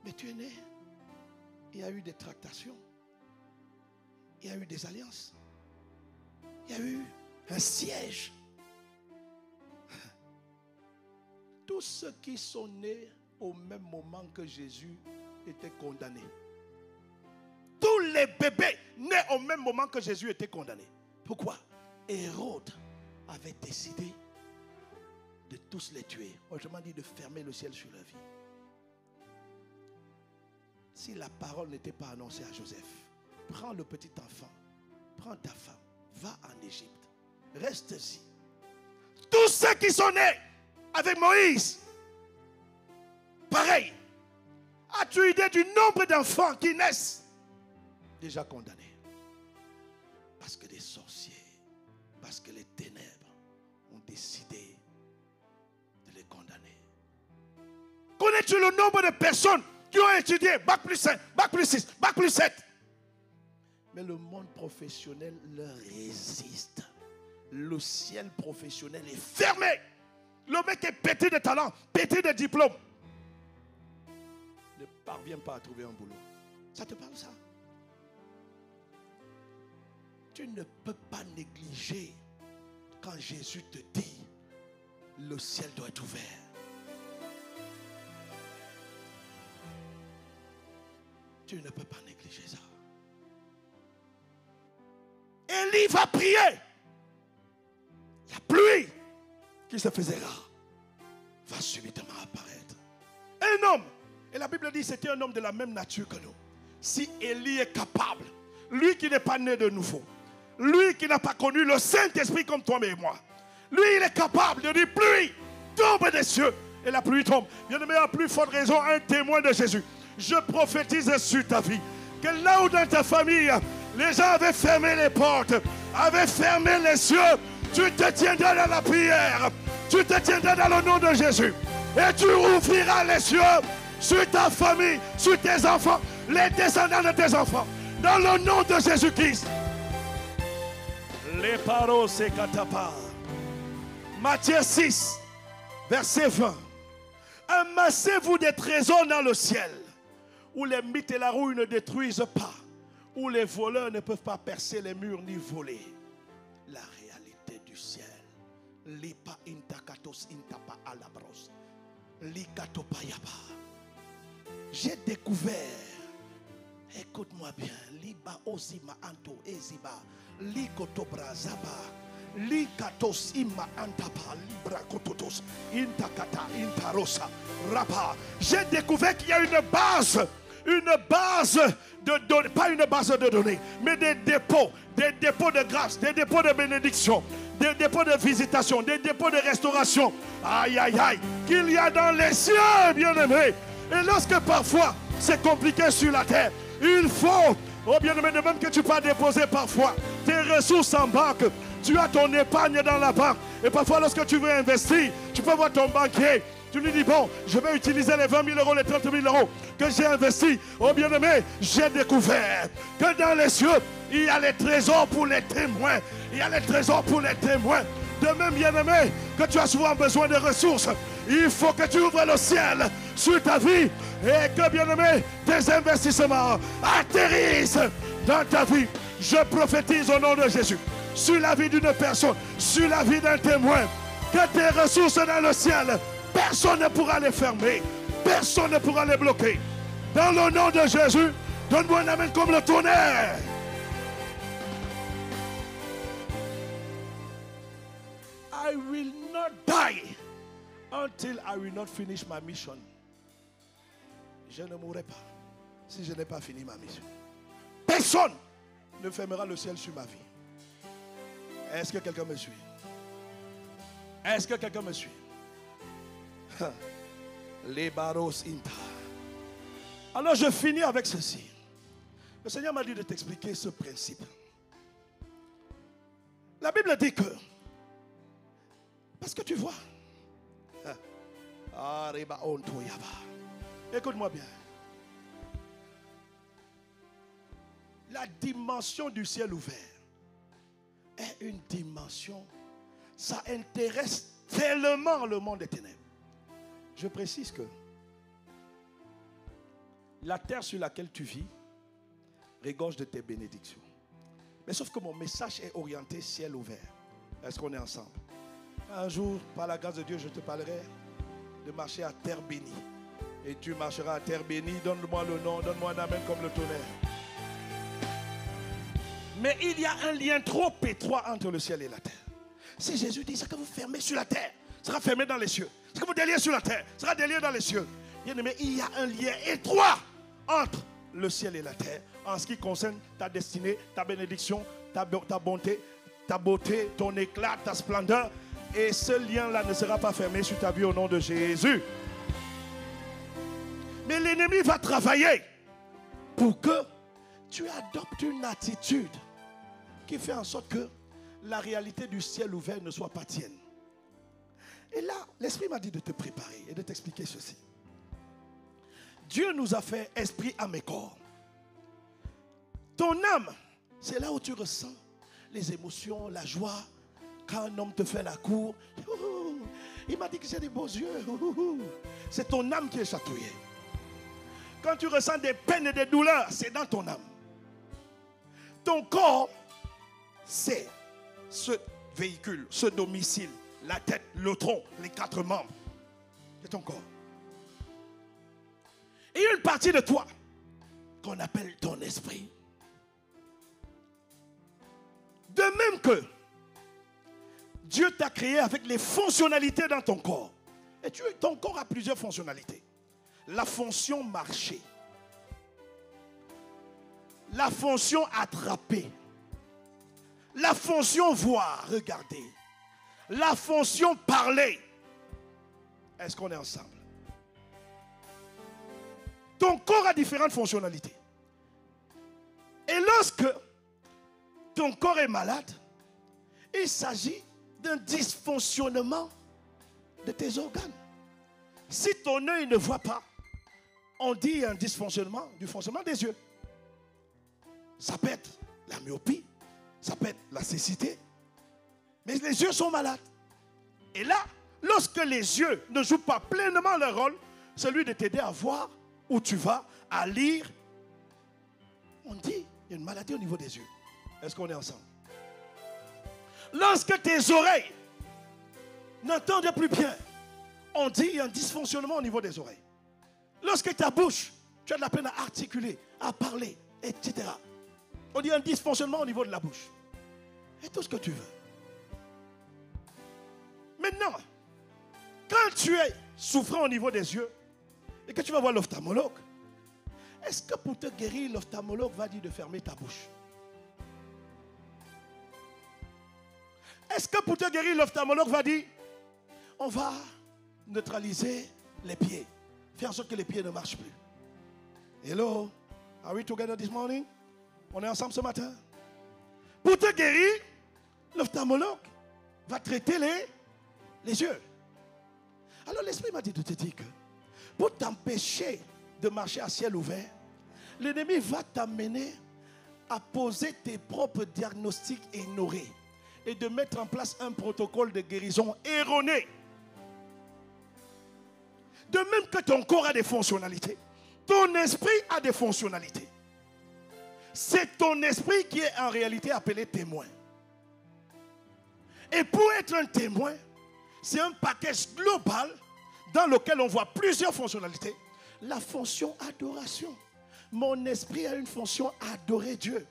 mais tu es né. Il y a eu des tractations, il y a eu des alliances, il y a eu un siège. Tous ceux qui sont nés au même moment que Jésus étaient condamnés. Tous les bébés nés au même moment que Jésus étaient condamnés. Pourquoi? Hérode avait décidé de tous les tuer. Autrement dit, de fermer le ciel sur leur vie. Si la parole n'était pas annoncée à Joseph, prends le petit enfant, prends ta femme, va en Égypte, reste-y. Tous ceux qui sont nés avec Moïse, pareil. As-tu idée du nombre d'enfants qui naissent déjà condamnés? Parce que des sorciers, parce que les ténèbres ont décidé de les condamner. Connais-tu le nombre de personnes qui ont étudié Bac plus 5, Bac plus 6, Bac plus 7? Mais le monde professionnel leur résiste. Le ciel professionnel est fermé. Le mec est pété de talent, pété de diplôme. Ne parvient pas à trouver un boulot. Ça te parle ça? Tu ne peux pas négliger quand Jésus te dit le ciel doit être ouvert. Tu ne peux pas négliger ça. Élie va prier. La pluie qui se faisait rare va subitement apparaître. Un homme, et la Bible dit c'était un homme de la même nature que nous. Si Élie est capable, lui qui n'est pas né de nouveau, lui qui n'a pas connu le Saint-Esprit comme toi et moi, lui il est capable de dire pluie, tombe des cieux, et la pluie tombe. Bien aimé, à plus forte raison, un témoin de Jésus. Je prophétise sur ta vie que là où dans ta famille les gens avaient fermé les portes, avaient fermé les cieux, tu te tiendras dans la prière, tu te tiendras dans le nom de Jésus et tu ouvriras les cieux sur ta famille, sur tes enfants, les descendants de tes enfants, dans le nom de Jésus-Christ. Les paroles c'est katapa. Matthieu 6 verset 20. Amassez-vous des trésors dans le ciel, où les mythes et la rouille ne détruisent pas, où les voleurs ne peuvent pas percer les murs ni voler. La réalité du ciel. Lipa intakatos intapa alabros. Likatopayaba. J'ai découvert, écoute-moi bien, liba osima anto eziba, likotobrazaba, likatos ima antapa, libra kototos, intakata intarosa, rapa. J'ai découvert qu'il y a une base de données, pas une base de données, mais des dépôts de grâce, des dépôts de bénédiction, des dépôts de visitation, des dépôts de restauration. Aïe, aïe, aïe, qu'il y a dans les cieux, bien-aimés. Et lorsque parfois c'est compliqué sur la terre, il faut, oh bien-aimé, de même que tu peux déposer parfois tes ressources en banque, Tu as ton épargne dans la banque. Et parfois, lorsque tu veux investir, tu peux voir ton banquier. Tu lui dis, bon, je vais utiliser les 20 000 euros, les 30 000 euros que j'ai investis. Oh bien-aimé, j'ai découvert que dans les cieux, il y a les trésors pour les témoins. Il y a les trésors pour les témoins. De même, bien-aimé, que tu as souvent besoin de ressources. Il faut que tu ouvres le ciel sur ta vie et que, bien-aimé, tes investissements atterrissent dans ta vie. Je prophétise au nom de Jésus sur la vie d'une personne, sur la vie d'un témoin, que tes ressources dans le ciel, personne ne pourra les fermer, personne ne pourra les bloquer. Dans le nom de Jésus, donne-moi un amen comme le tonnerre. I will not die until I will not finish my mission. Je ne mourrai pas si je n'ai pas fini ma mission. Personne ne fermera le ciel sur ma vie. Est-ce que quelqu'un me suit? Est-ce que quelqu'un me suit? Les barros inta. Alors je finis avec ceci. Le Seigneur m'a dit de t'expliquer ce principe. La Bible dit que, parce que tu vois, écoute-moi bien. La dimension du ciel ouvert est une dimension, ça intéresse tellement le monde des ténèbres. Je précise que la terre sur laquelle tu vis regorge de tes bénédictions. Mais sauf que mon message est orienté ciel ouvert. Est-ce qu'on est ensemble? Un jour, par la grâce de Dieu, je te parlerai de marcher à terre bénie. Et tu marcheras à terre bénie. Donne-moi le nom, donne-moi un amen comme le tonnerre. Mais il y a un lien trop étroit entre le ciel et la terre. Si Jésus dit, ce que vous fermez sur la terre sera fermé dans les cieux. Ce que vous déliez sur la terre sera délié dans les cieux. Bien-aimé, il y a un lien étroit entre le ciel et la terre en ce qui concerne ta destinée, ta bénédiction, ta bonté, ta beauté, ton éclat, ta splendeur. Et ce lien-là ne sera pas fermé sur ta vie au nom de Jésus. Mais l'ennemi va travailler pour que tu adoptes une attitude qui fait en sorte que la réalité du ciel ouvert ne soit pas tienne. Et là, l'Esprit m'a dit de te préparer et de t'expliquer ceci. Dieu nous a fait esprit, âme et corps. Ton âme, c'est là où tu ressens les émotions, la joie. Quand un homme te fait la cour, il m'a dit que j'ai des beaux yeux. C'est ton âme qui est chatouillée. Quand tu ressens des peines et des douleurs, c'est dans ton âme. Ton corps, c'est ce véhicule, ce domicile, la tête, le tronc, les 4 membres. C'est ton corps. Et il y a une partie de toi qu'on appelle ton esprit. De même que Dieu t'a créé avec les fonctionnalités dans ton corps. Et ton corps a plusieurs fonctionnalités. La fonction marcher. La fonction attraper. La fonction voir, regarder. La fonction parler. Est-ce qu'on est ensemble? Ton corps a différentes fonctionnalités. Et lorsque ton corps est malade, il s'agit d'un dysfonctionnement de tes organes. Si ton œil ne voit pas, on dit un dysfonctionnement du fonctionnement des yeux. Ça peut être la myopie, ça peut être la cécité, mais les yeux sont malades. Et là, lorsque les yeux ne jouent pas pleinement leur rôle, celui de t'aider à voir où tu vas, à lire, on dit il y a une maladie au niveau des yeux. Est-ce qu'on est ensemble? Lorsque tes oreilles n'entendent plus bien, on dit il y a un dysfonctionnement au niveau des oreilles. Lorsque ta bouche, tu as de la peine à articuler, à parler, etc. On dit un dysfonctionnement au niveau de la bouche. Et tout ce que tu veux. Maintenant, quand tu es souffrant au niveau des yeux et que tu vas voir l'ophtalmologue, est-ce que pour te guérir, l'ophtalmologue va dire de fermer ta bouche? Est-ce que pour te guérir, l'ophtalmologue va dire on va neutraliser les pieds, faire en sorte que les pieds ne marchent plus? Hello, are we together this morning? On est ensemble ce matin? Pour te guérir, L'ophtalmologue va traiter les yeux. Alors l'Esprit m'a dit de te dire que pour t'empêcher de marcher à ciel ouvert, l'ennemi va t'amener à poser tes propres diagnostics ignorés et de mettre en place un protocole de guérison erroné. De même que ton corps a des fonctionnalités, ton esprit a des fonctionnalités. C'est ton esprit qui est en réalité appelé témoin. Et pour être un témoin, c'est un package global dans lequel on voit plusieurs fonctionnalités. La fonction adoration. Mon esprit a une fonction adorer Dieu.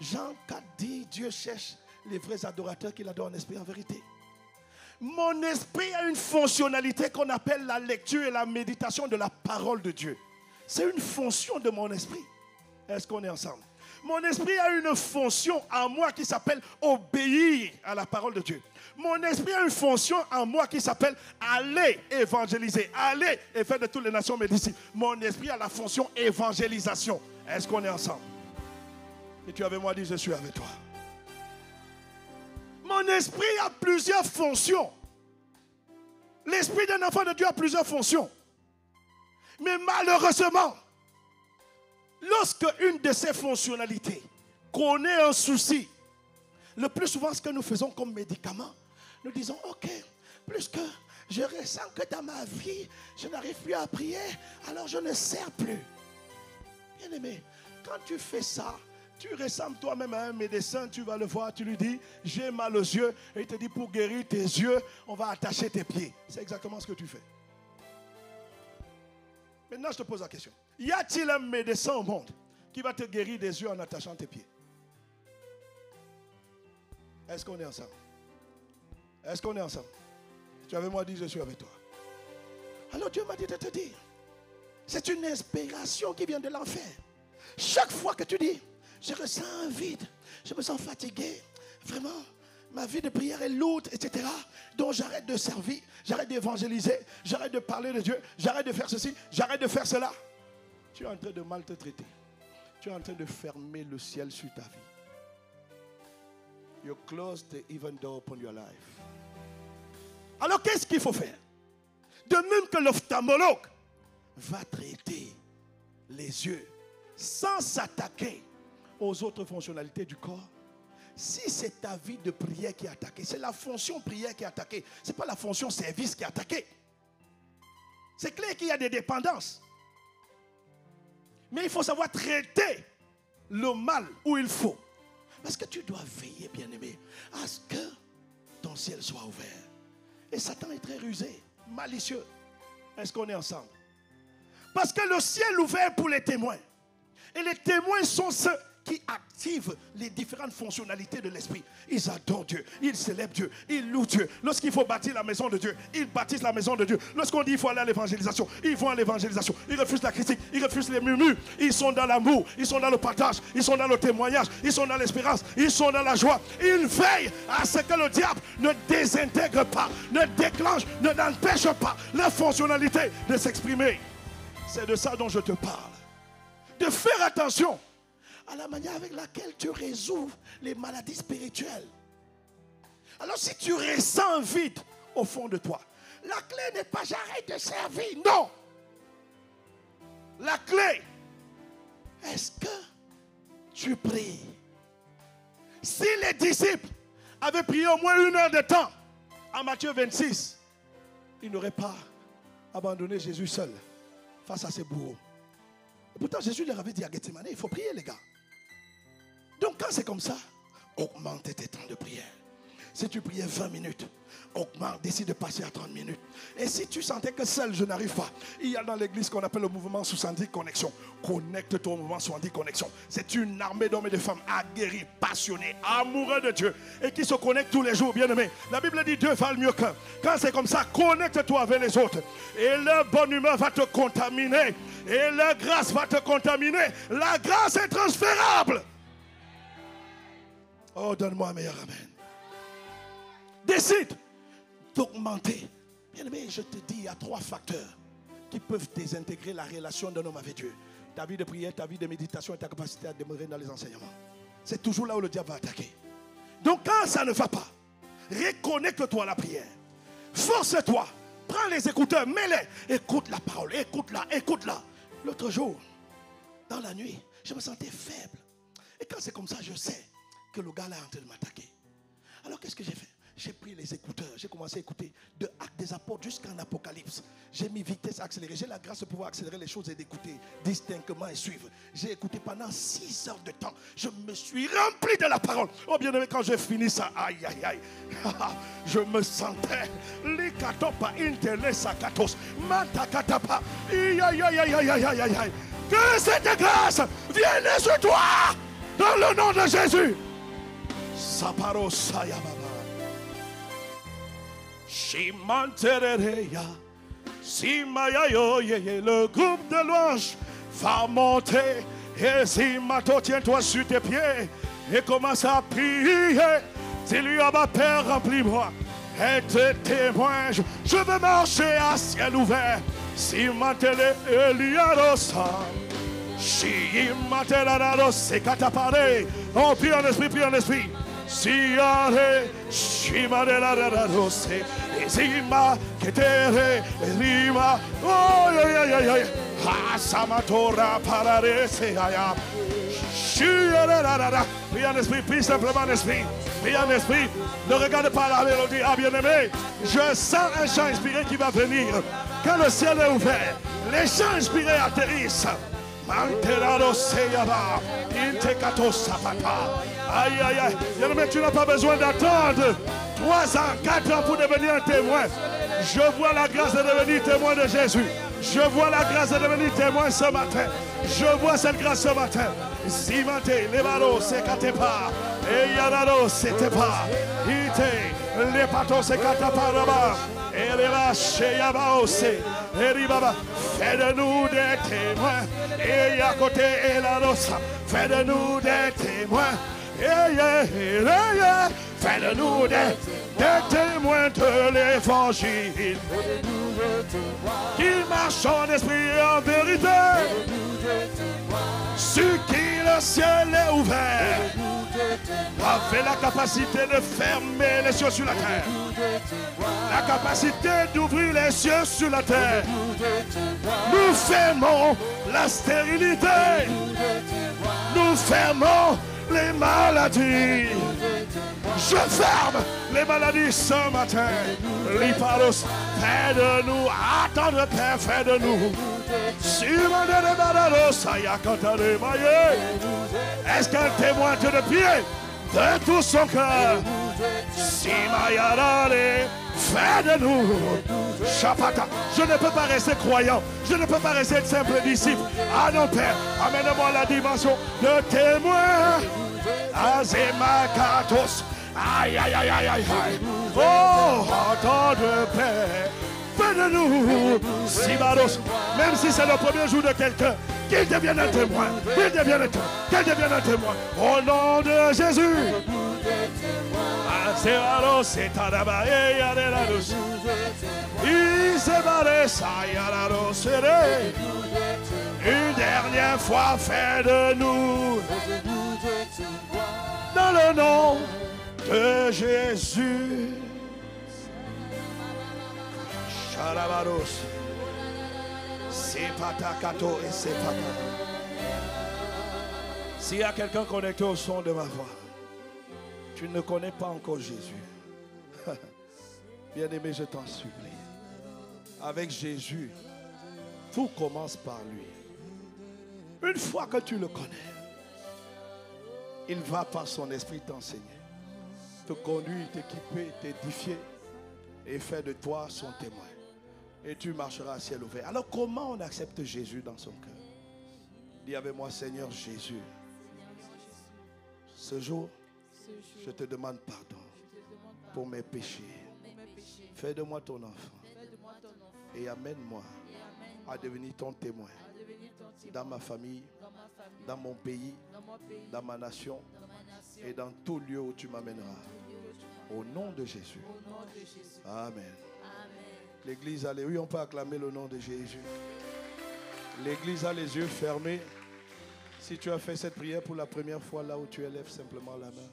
Jean 4 dit, Dieu cherche les vrais adorateurs qui l'adorent en esprit en vérité. Mon esprit a une fonctionnalité qu'on appelle la lecture et la méditation de la parole de Dieu. C'est une fonction de mon esprit. Est-ce qu'on est ensemble? Mon esprit a une fonction en moi qui s'appelle obéir à la parole de Dieu. Mon esprit a une fonction en moi qui s'appelle aller évangéliser, aller et faire de toutes les nations mes disciples. Mon esprit a la fonction évangélisation. Est-ce qu'on est ensemble? Et tu avais moi dit, je suis avec toi. Mon esprit a plusieurs fonctions. L'esprit d'un enfant de Dieu a plusieurs fonctions. Mais malheureusement, lorsque une de ces fonctionnalités connaît un souci, le plus souvent ce que nous faisons comme médicament, nous disons, ok, puisque je ressens que dans ma vie, je n'arrive plus à prier, alors je ne sers plus. Bien aimé, quand tu fais ça, tu ressembles toi-même à un médecin, tu vas le voir, tu lui dis, j'ai mal aux yeux, et il te dit, pour guérir tes yeux, on va attacher tes pieds. C'est exactement ce que tu fais. Maintenant, je te pose la question. Y a-t-il un médecin au monde qui va te guérir des yeux en attachant tes pieds? Est-ce qu'on est ensemble? Est-ce qu'on est ensemble? Tu avais moi dit, je suis avec toi. Alors Dieu m'a dit de te dire, c'est une inspiration qui vient de l'enfer. Chaque fois que tu dis, je ressens un vide, je me sens fatigué, vraiment, ma vie de prière est lourde, etc. Donc j'arrête de servir, j'arrête d'évangéliser, j'arrête de parler de Dieu, j'arrête de faire ceci, j'arrête de faire cela. Tu es en train de mal te traiter. Tu es en train de fermer le ciel sur ta vie. You close the even door upon your life. Alors qu'est-ce qu'il faut faire? De même que l'ophtalmologue va traiter les yeux sans s'attaquer aux autres fonctionnalités du corps, si c'est ta vie de prière qui est attaquée, c'est la fonction prière qui est attaquée, ce n'est pas la fonction service qui est attaquée. C'est clair qu'il y a des dépendances. Mais il faut savoir traiter le mal où il faut. Parce que tu dois veiller, bien-aimé, à ce que ton ciel soit ouvert. Et Satan est très rusé, malicieux. Est-ce qu'on est ensemble? Parce que le ciel ouvert pour les témoins. Et les témoins sont ceux qui activent les différentes fonctionnalités de l'esprit. Ils adorent Dieu, ils célèbrent Dieu, ils louent Dieu. Lorsqu'il faut bâtir la maison de Dieu, ils bâtissent la maison de Dieu. Lorsqu'on dit qu'il faut aller à l'évangélisation, ils vont à l'évangélisation. Ils refusent la critique, ils refusent les murmures. Ils sont dans l'amour, ils sont dans le partage, ils sont dans le témoignage, ils sont dans l'espérance, ils sont dans la joie. Ils veillent à ce que le diable ne désintègre pas, ne déclenche, ne n'empêche pas la fonctionnalité de s'exprimer. C'est de ça dont je te parle. De faire attention à la manière avec laquelle tu résous les maladies spirituelles. Alors si tu ressens un vide au fond de toi, la clé n'est pas j'arrête de servir, non. La clé, est-ce que tu pries? Si les disciples avaient prié au moins 1 heure de temps, en Matthieu 26, ils n'auraient pas abandonné Jésus seul face à ses bourreaux. Et pourtant Jésus leur avait dit à Gethsemane, il faut prier les gars. Donc quand c'est comme ça, augmente tes temps de prière. Si tu priais 20 minutes, augmente, décide de passer à 30 minutes. Et si tu sentais que seul je n'arrive pas, il y a dans l'église qu'on appelle le mouvement 70 connexions. Connecte-toi au mouvement 70 connexions. C'est une armée d'hommes et de femmes aguerris, passionnés, amoureux de Dieu et qui se connectent tous les jours, bien aimés. La Bible dit Dieu valent mieux qu'un. Quand c'est comme ça, connecte-toi avec les autres. Et leur bonne humeur va te contaminer. Et leur grâce va te contaminer. La grâce est transférable. Oh, donne-moi un meilleur amen. Décide d'augmenter. Bien aimé, je te dis, il y a 3 facteurs qui peuvent désintégrer la relation d'un homme avec Dieu. Ta vie de prière, ta vie de méditation et ta capacité à demeurer dans les enseignements. C'est toujours là où le diable va attaquer. Donc quand ça ne va pas, reconnecte-toi à la prière. Force-toi. Prends les écouteurs, mets-les. Écoute la parole, écoute-la, écoute-la. L'autre jour, dans la nuit, je me sentais faible. Et quand c'est comme ça, je sais que le gars là est en train de m'attaquer. Alors qu'est-ce que j'ai fait? J'ai pris les écouteurs, j'ai commencé à écouter de Actes des Apôtres jusqu'en Apocalypse. J'ai mis vitesse accélérée. J'ai la grâce de pouvoir accélérer les choses et d'écouter distinctement et suivre. J'ai écouté pendant 6 heures de temps. Je me suis rempli de la parole. Oh bien aimé, quand j'ai fini ça, aïe aïe aïe, je me sentais likatopa intelesakatos matakatapa. Aïe aïe aïe aïe aïe aïe aïe. Que cette grâce vienne sur toi dans le nom de Jésus. Saparo sayababa. Shimantereya, Simayayo, le groupe de louanges va monter. Et Simato, tiens-toi sur tes pieds et commence à prier. Dis-lui, ah ma Père, remplis-moi et tes témoins. Je veux marcher à ciel ouvert. Simantele Eliarosa. Shimatelaros, c'est katapare. On prie en esprit, prie en esprit. Siare, Shimadelaros, Zima, Ketere, Lima, oh, Samatora, Pararese, prie en esprit, prie simplement en esprit, prie en esprit. Ne regarde pas la mélodie, ah bien-aimé, je sens un chant inspiré qui va venir. Quand le ciel est ouvert, les chants inspirés atterrissent. Mantelado Seyaba, Intekato Sapata. Aïe aïe aïe, bien-aimé, tu n'as pas besoin d'attendre 3 ans, 4 ans pour devenir un témoin. Je vois la grâce de devenir témoin de Jésus. Je vois la grâce de devenir témoin ce matin. Je vois cette grâce ce matin. Simate, Levaro, Sekatepa, Eyarado, Setepa, Ite, Lepato, Sekataparaba, Eleva, Sheyabaose, Eribaba. Fais de nous des témoins. Et à côté, Elarosa, fais de nous des témoins. Fais de nous des témoins de l'évangile qui marchent en esprit et en vérité, sur qui le ciel est ouvert, avec la capacité de fermer les cieux sur la terre, la capacité d'ouvrir les cieux sur la terre. Nous fermons la stérilité, nous fermons les maladies. Je ferme les maladies ce matin. Liparos, fais de nous, attendre Père, fais de nous. Est-ce qu'un témoin te de pied de tout son cœur? Fais de nous. Chapata. Je ne peux pas rester croyant. Je ne peux pas rester de simple disciple. Ah non, Père, amène-moi la dimension de témoin. Azemakatos. Aïe, aïe, aïe, aïe, aïe, aïe. Oh, entendre Père. Fais de nous. Sibaros. Même si c'est le premier jour de quelqu'un, qu'il devienne un témoin. Qu'il devienne un témoin. Au nom de Jésus. Une dernière fois, fais de nous dans le nom de Jésus. Charabaros, c'est patakato et c'est pataka. S'il y a quelqu'un connecté au son de ma voix, tu ne connais pas encore Jésus. Bien-aimé, je t'en supplie. Avec Jésus, tout commence par lui. Une fois que tu le connais, il va par son esprit t'enseigner, te conduire, t'équiper, t'édifier et faire de toi son témoin. Et tu marcheras à ciel ouvert. Alors comment on accepte Jésus dans son cœur? Dis avec moi, Seigneur Jésus, ce jour, je te demande pardon pour mes péchés. Fais de moi ton enfant et amène-moi à devenir ton témoin dans ma famille, dans mon pays, dans ma nation et dans tout lieu où tu m'amèneras. Au nom de Jésus. Amen. L'église a les yeux, on peut acclamer le nom de Jésus. L'église a les yeux fermés. Si tu as fait cette prière pour la première fois là où tu élèves simplement la main.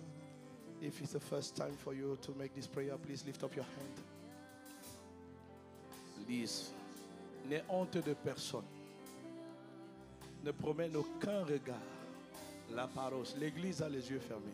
If it's the first time for you to make this prayer, please lift up your hand. Lise. N'aie honte de personne. Ne promène aucun regard. La parole. L'église a les yeux fermés.